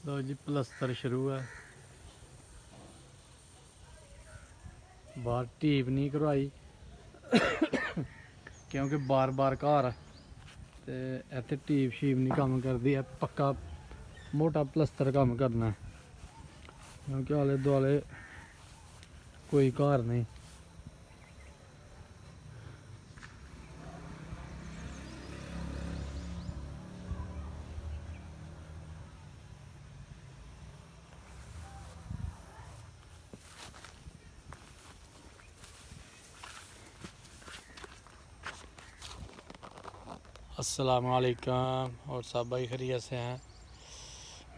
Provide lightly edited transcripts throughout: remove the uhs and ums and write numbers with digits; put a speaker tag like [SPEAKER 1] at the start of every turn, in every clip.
[SPEAKER 1] लो जी प्लस्तर शुरू है। बाहर टीप नहीं करवाई क्योंकि बार बार घर ते इत्थे टीप शीप नहीं काम करती है। पक्का मोटा प्लस्तर काम करना है क्योंकि आले दुआले कोई घर नहीं। अस्सलाम वालेकुम और सब भाई खैरियत से हैं।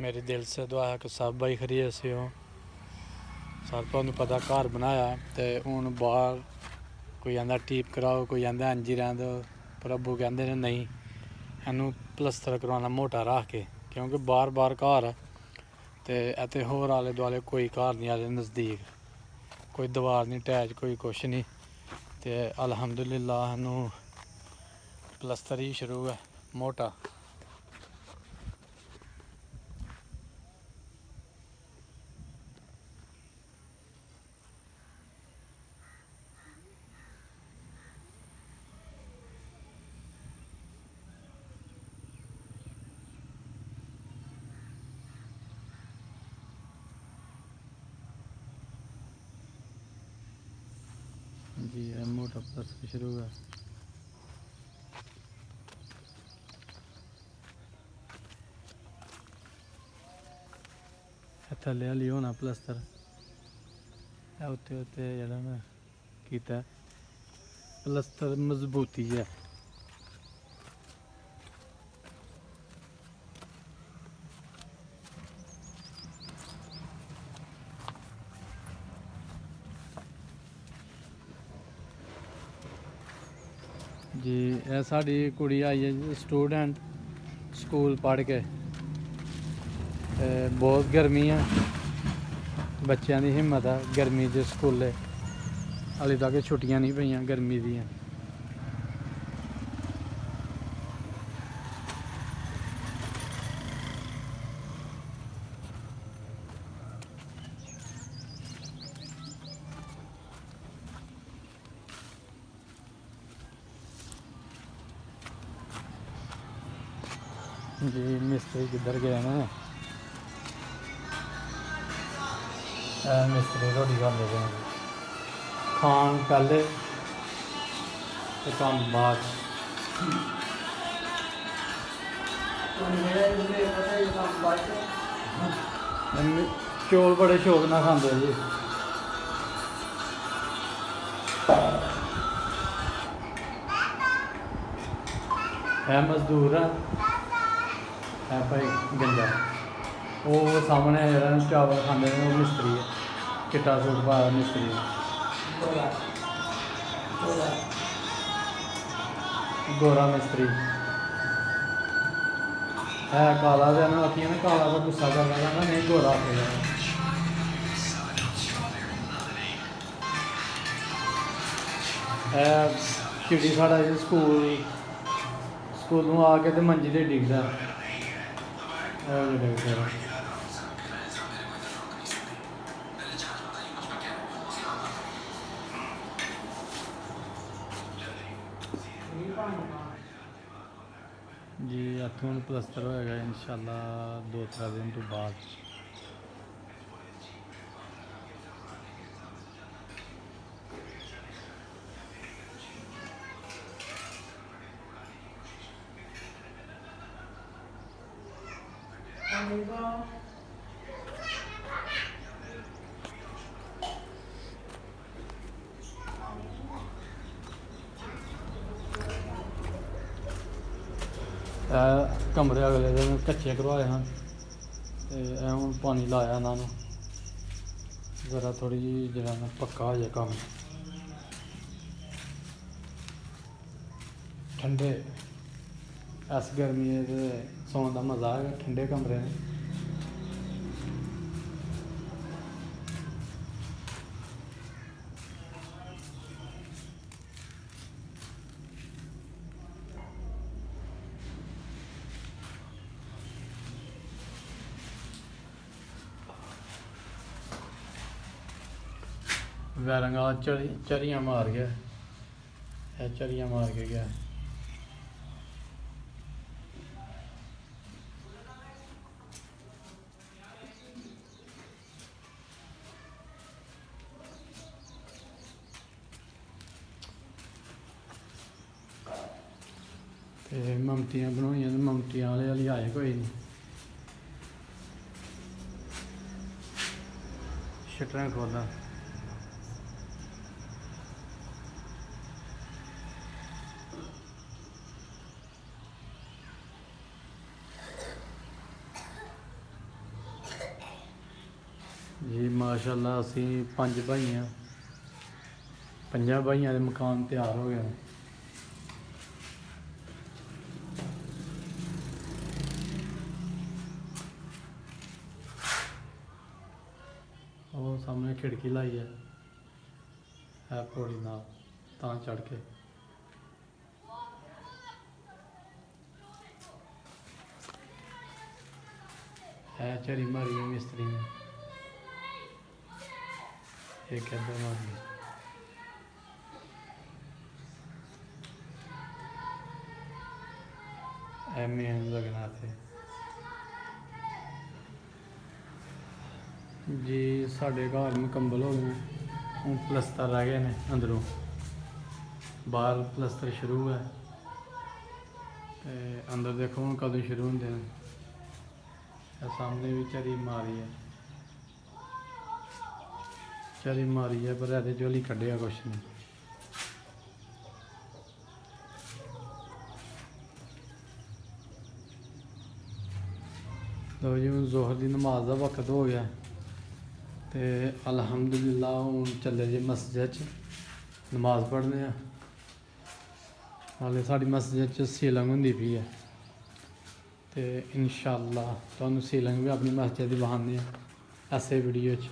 [SPEAKER 1] मेरी दिल से दुआ है कि सब भाई खैरियत से हो। सर तुहानू पता घर बनाया तो हूँ बाहर कोई आंदा टीप कराओ, कोई आंदा इंज ही रहन दो, पर अब्बू कहते ने नहीं इनू प्लस्तर करवाना मोटा रख के क्योंकि बार बार घर ते इत्थे होर आले दुआले कोई घर नहीं आले नज़दीक, कोई दीवार नहीं अटैच, कोई कुछ नहीं। तो अल्हम्दुलिल्लाह इनू प्लस्तर ही शुरू है मोटा। जी है मोटा प्लस्तर शुरू है। थल्ले हाली होना प्लस्तर उत्थे उत्थे जेह्ड़ा मैं कीता प्लस्तर मजबूती है। जी यह साड़ी कुड़ी आई है जी स्टूडेंट स्कूल पढ़ के बहुत गर्मी है, बच्चों की हिम्मत है गर्मी च स्कूले हाली तक छुट्टियां नहीं पईयां गर्मी दियां। जी मिस्त्री किधर गए हैं? मिस्त्री रोटी खाते पे हैं। खान पहले तो काम बाद। चौल बड़े शौक ना खाते जी। है मजदूर है भाई गंजा वो सामने जरा चावल खाते हैं वो मिस्त्री है, चिट्टा सूट पाया मिस्त्री गोरा मिस्त्री है काला तो इन्होंने आखियां ना काला तो गुस्सा कर लगा ना नहीं गोरा आखेगा। है चिड़ी साढ़ा जी स्कूलों आके तो मंजी ते डिगदा जी इत्थों प्लस्तर होएगा इंशाल्लाह 2-3 दिन तो बाद। कमरे अगले दिन कच्चे करवाए हैं तो हूँ पानी लाया इन्होंने ज़रा थोड़ी जी जरा पक्का हो जाए कम। ठंडे इस गर्मी सौन का मज़ा है ठंडे कमरे में। ਵੈਰੰਗਾ ਚਰੀਆਂ ਮਾਰ ਗਿਆ, ਇਹ ਚਰੀਆਂ ਮਾਰ ਕੇ ਗਿਆ। ਤੇ ਮਮਤੀਆਂ ਬਣਾਉਣੀਆਂ ਤੇ ਮਮਤੀਆਂ ਵਾਲੇ ਆਏ ਕੋਈ ਨਹੀਂ। ਸ਼ਟਰਾਂ ਖੋਲ੍ਹਾਂ ਜੀ। ਮਾਸ਼ਾਅੱਲਾ ਅਸੀਂ 5 ਭਾਈ ਹਾਂ, 5 ਭਾਈਆਂ ਦੇ ਮਕਾਨ ਤਿਆਰ ਹੋ ਗਏ। ਉਹ ਸਾਹਮਣੇ ਖਿੜਕੀ ਲਾਈ ਹੈ ਪੌੜੀ ਨਾਲ ਤਾਂ ਚੜ੍ਹ ਕੇ। है चरी मारी है मिस्त्री ने, एक इधर मारी लगना थे जी। साढ़े घर मुकम्मल हो गए, हूँ प्लस्तर रह गए ने अंदरों, बाहर प्लस्तर शुरू है ते अंदर देखो हूँ कदों शुरू होंगे हैं। सामने भी चरी मारी है, चरी मारी है पर ये झोली कढ़िया कुछ नहीं। तो जी हूँ जोहर की नमाज का वक्त हो गया तो अलहमदुलिल्लाह हूँ चले जी मस्जिद च नमाज पढ़ने। हाले साड़ी मस्जिद च सीलिंग होंदी पई है तो इंशाअल्लाह तुहानूं सीलिंग भी अपनी मस्जिद की बहाने ऐसे वीडियो च।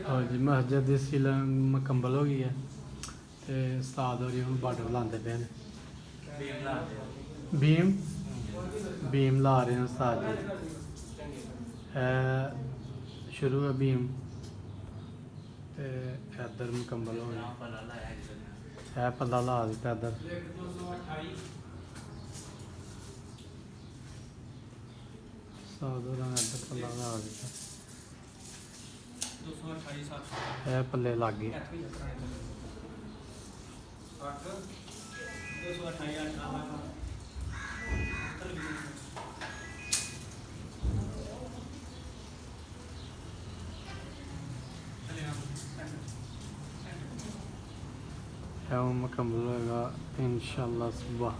[SPEAKER 1] और जी मस्जिद की सीलिंग मुकम्मल हो गई है तो उस्ताद होरी हूँ बार्डर लाते पे हैं, बीम ला रहे हैं उस्ताद जी। है शुरू है बीम तो इधर मुकम्मल हो गया है, पल्ला ला दिता इधर। उस्ताद होरां ने इधर पल्ला ला दिता, है पल्ले लग गए। है वो मुकम्मल होगा इंशाअल्लाह सुबह।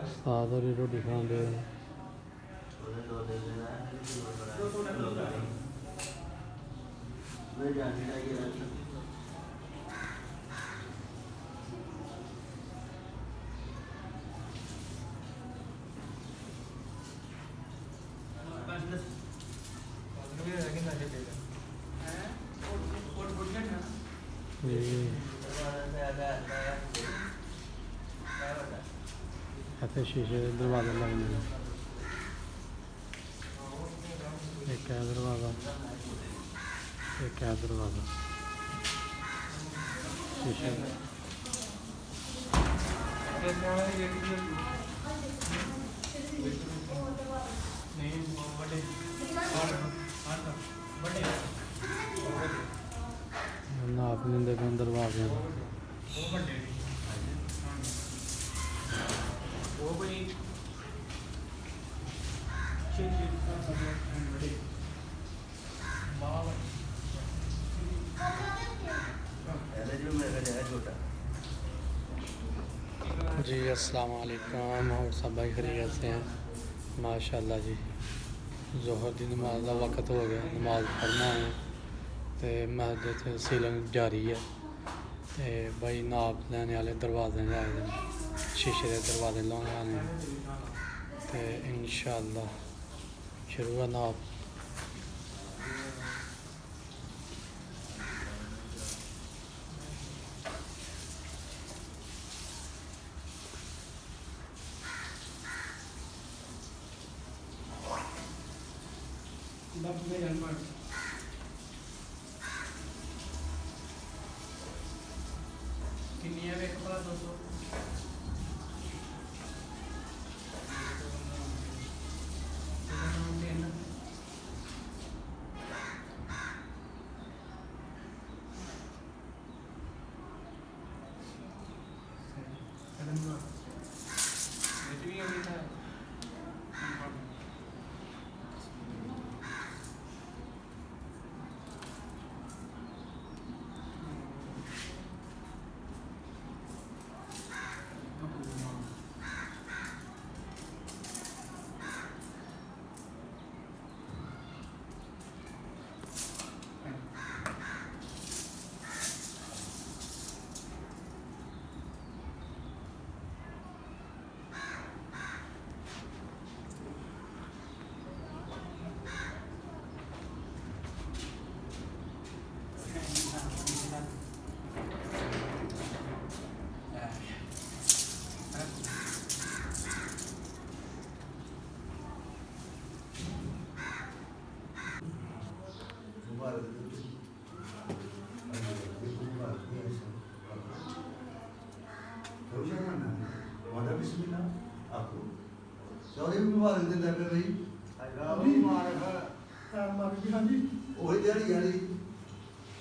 [SPEAKER 1] उस्ताद होरी रोटी खान दे ऐसे शीशे के दरवाजे लगने हैं। एक है दरवाज़ा, एक है दरवाज़ा शीशे नाप लेंदे पे दरवाजे जी अस्सलाम वालेकुम और सब भाई खैरियत से हैं माशाल्लाह जी। जोहर की नमाज का वक्त हो गया, नमाज पढ़ना है तो मस्जिद सीलिंग जारी है तो भाई नाप लैने वाले दरवाजे आए हैं, शीशे के दरवाजे लगाने तो इंशाअल्लाह शुरू है नाप।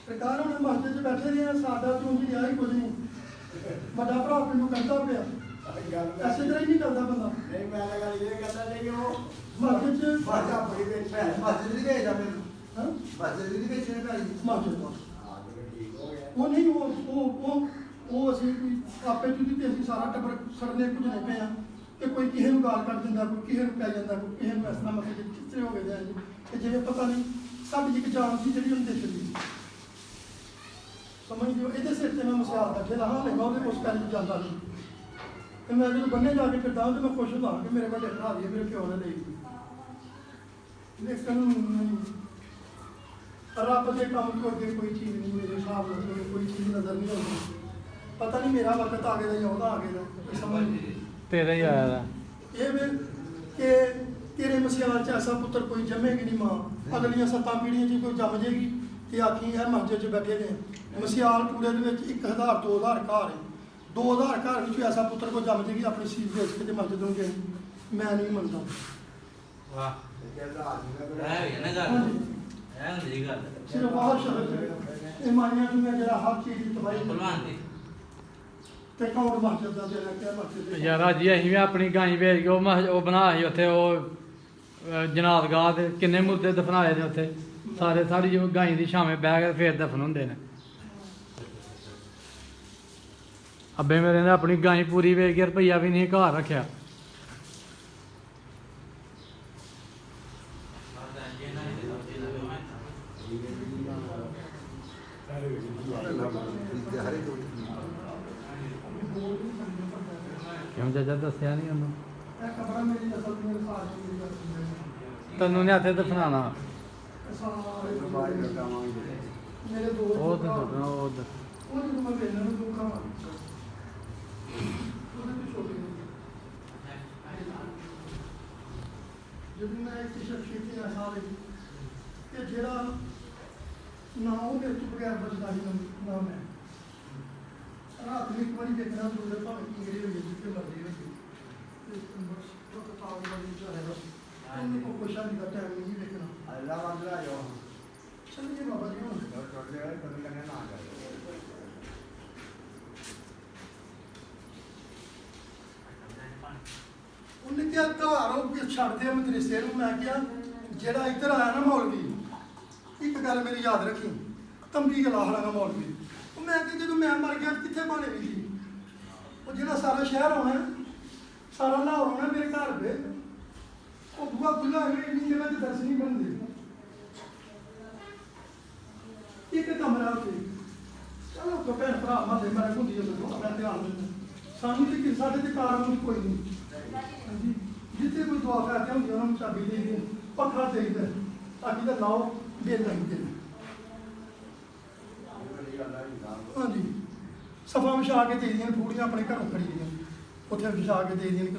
[SPEAKER 2] सरकार हम मस्जिद च बैठे रहे हैं, साडा तो उंज रिहा ही कुछ नहीं। बड़ा भरा पिंडू करता पिया ऐसे तरह ही नहीं करता बंदा। नहीं मैं गल ये कहता नहीं वो मस्जिद च बाजा बड़ी बैठा है, मस्जिद नहीं भेजा मैंने। हां मस्जिद नहीं भेजने वाली मस्जिद तो हां तो ठीक हो गया। वो नहीं वो ਅਸੀਂ ਆਪੇ ਜੁਦੀ ਤੇ ਅਸੀਂ ਸਾਰਾ ਟੱਬਰ ਸੜਨੇ ਕੁਝਨੇ ਪਏ ਆ ਕਿ ਕੋਈ ਕਿਸੇ ਨੂੰ ਗਾਲ ਕੱਢ ਦਿੰਦਾ, ਕੋਈ ਕਿਸੇ ਨੂੰ ਪੈ ਜਾਂਦਾ, ਕੋਈ ਕਿਸੇ ਨੂੰ ਇਸ ਤਰ੍ਹਾਂ ਮਤਲਬ ਚਿੱਚੇ ਹੋ ਗਏ ਜੀ ਕਿ ਜਿਵੇਂ ਪਤਾ ਨਹੀਂ ਸਾਡੀ ਇੱਕ ਜਾਨ ਸੀ ਜਿਹੜੀ ਉਹਨੂੰ ਦੇ ਚਲੀ। ਸਮਝ ਲਿਓ ਇਹਦੇ ਸਿਰ ਤੇ ਮੈਂ ਮਸਿਆਲ ਬੈਠੇ ਰਹਾ, ਲੈ ਮੈਂ ਉਹਦੇ ਉਸ ਪੈਰ ਜਾਂਦਾ ਨਹੀਂ ਤੇ ਮੈਂ ਜਦੋਂ ਬੰਨੇ ਜਾ ਕੇ ਫਿਰਦਾ ਤੇ ਮੈਂ ਖੁਸ਼ ਹੁੰਦਾ ਕਿ ਮੇਰੇ ਵੱਡੇ ਭਰਾ ਦੀ ਮੇਰੇ ਪਿਓ ਨੇ ਲਈ। ਲੇਕਿਨ ਰੱਬ ਦੇ ਕੰਮ ਤੋਂ ਅੱਗੇ ਕੋਈ ਚੀਜ਼ ਨਹੀਂ, ਮੇਰੇ ਹਿਸਾਬ ਨਾਲ ਕੋਈ ਚੀਜ਼ ਨਜ਼ਰ ਨਹੀਂ ਆਉਂਦੀ। पता नहीं मेरा वक्त आ गया या आ गया समझ
[SPEAKER 1] तेरा ही आया था
[SPEAKER 2] ये वे कि तेरे मसियाल च ऐसा पुत्र कोई जमेगी नहीं माँ, अगलियां 7 पीढ़ियां च कोई जम जाएगी तो आखी यार मस्जिद च बैठे ने मसियाल पूरे 1000 2000 घर है, 2000 घर में ऐसा पुत्र कोई जम जाएगी अपनी सीट बेच के मस्जिद में गए। मैं नहीं मनता सिर्फ बाहर शब्द ईमानियां में जरा हर चीज़ की तबाही
[SPEAKER 1] यार अज अं भी अपनी गाई भेज के वो बना उत्थे जनात गाह के किन्ने मुर्दे दफनाए ने उत्थे सारे सारी गाई की छावें बह के फिर दफन होंगे ने। अब्बे मेरे ने अपनी गाई पूरी वेच के रुपया भी नहीं घर रखा। क्यों चाचा दसिया नहीं तेनों ने हथे दफनाना
[SPEAKER 2] ना मेरे तो बगैर बचता ही ना मैं रात में एक बार देखना दूर भावे कीड़े हो जितने मर्जी हो कोई शादी का टाइम नहीं देखना। अल्लाह बंद आ जाओ चलिए बाबा जी उन्हें क्या त्योहारों के छड़ दिया मदरसे मैं क्या जेड़ा इधर आया ना मौलवी एक गल मेरी याद रखी तंबी गला लगा मौलवी मैं कि जो मैं मर गया कितने बने भी ਉਹ ਜਿਹੜਾ ਸਾਰਾ ਸ਼ਹਿਰ ਆਉਣਾ ਹੈ, ਸਾਰਾ ਲਾਹੌਰ ਆਉਣਾ ਮੇਰੇ ਘਰ ਦੇ, ਉਹ ਬੂਹਾ ਖੁੱਲ੍ਹਾ ਹੈ, ਇੰਨੀ ਜਗ੍ਹਾ 'ਤੇ ਦਰਸ਼ਨ ਨਹੀਂ ਬਣਦੇ। ਇੱਕ ਕਮਰਾ ਉੱਤੇ ਚਲੋ ਕੋ ਭੈਣ ਭਰਾ ਮਾਦੇ ਮਾਰੇ ਹੁੰਦੀ ਹੈ ਤਾਂ ਮੈਂ ਧਿਆਨ ਦਿੰਦਾ। ਸਾਨੂੰ ਤੇ ਕਿ ਸਾਡੇ ਤੇ ਕਾਰਨ ਕੋਈ ਨਹੀਂ। ਹਾਂਜੀ, ਜਿੱਥੇ ਕੋਈ ਦੁਆ ਕਰਦੇ ਹੁੰਦੀ ਉਹਨਾਂ ਨੂੰ ਚਾਬੀ ਦੇ ਦੀ, ਪੱਖਾ ਚਾਹੀਦਾ ਤਾਂ ਕਿ ਤਾਂ ਲਾਓ ਬਿੱਲ ਨਹੀਂ ਦੇਣਾ। ਹਾਂਜੀ, ਸਫਾ ਵਿਛਾ ਕੇ ਦੇ ਦੀਆਂ, ਥੋੜੀਆਂ ਆਪਣੇ ਘਰੋਂ ਖੜੀਆਂ ਉੱਥੇ ਵਿਛਾ ਕੇ ਦੇ ਦੀਆਂ।